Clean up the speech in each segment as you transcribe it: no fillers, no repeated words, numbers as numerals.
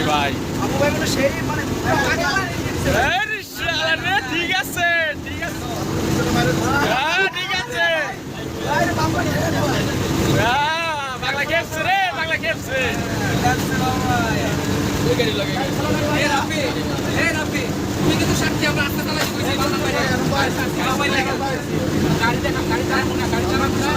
ভাই ঠিক আছে ঠিক আছে ঠিক আছে বাংলা খেপছে রে বাংলা খেপছে তুমি কিন্তু সাক্ষী আমরা রাস্তা চালাচ্ছি গাড়ি দেখা গাড়ি চালাবো না গাড়ি চালাবো না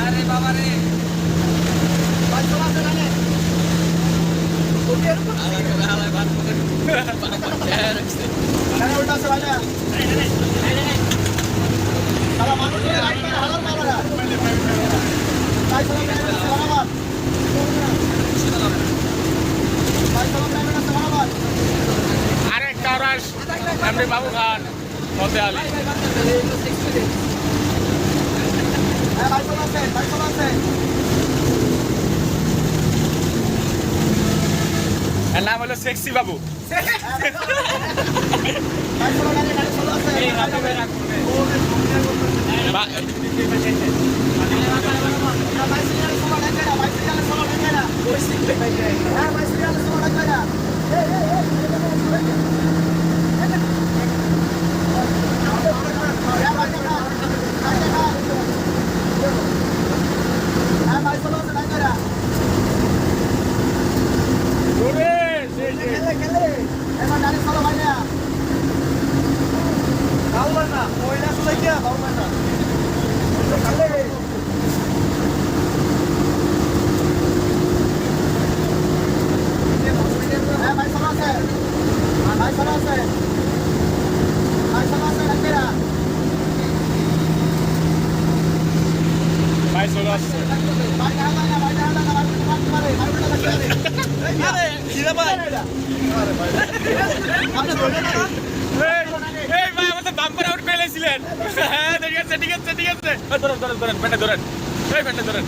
আরে বাবা রে আরেকটা রাশ এমনি বাবু খান মধ্যে আলী এর নাম হলো সেক্সি বাবু বাম্পার আউট পেলেছিলেন ঠিক আছে ঠিক আছে ঠিক আছে ধরেন ধরেন ধরেন ফ্যানটা ধরেন এই ফ্যানটা ধরেন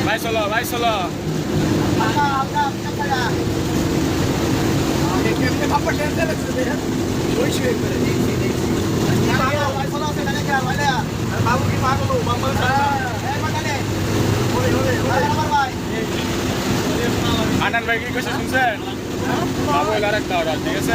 ভাই চলো ভাই চলো আনান ভাই কি কইছে শুনছেন বাবু এলার একটা অর্ডার ঠিক আছে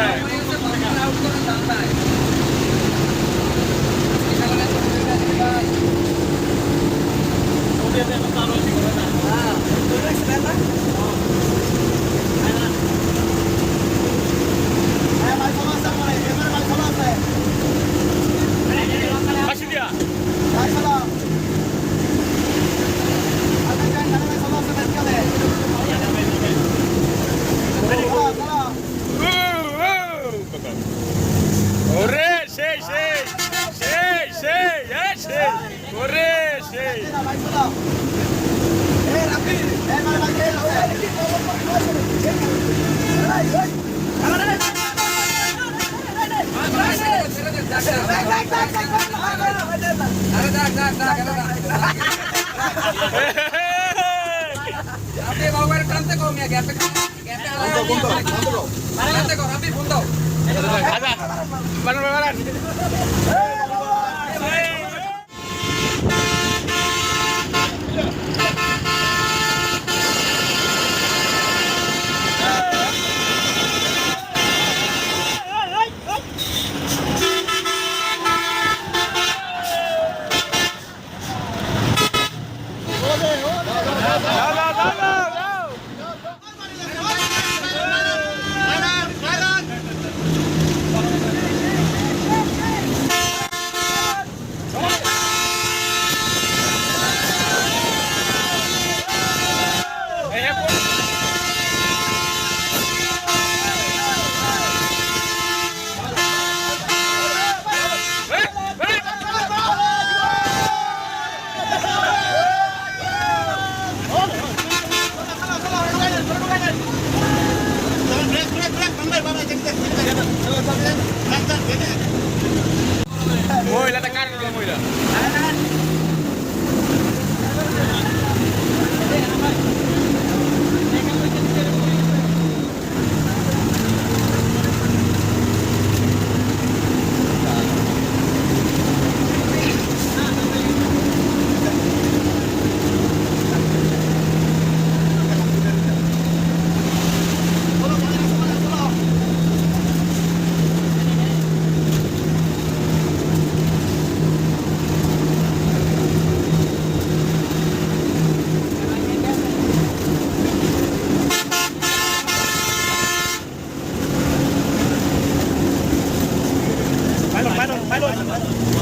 mमहिला तर काय महिला Máy lùi.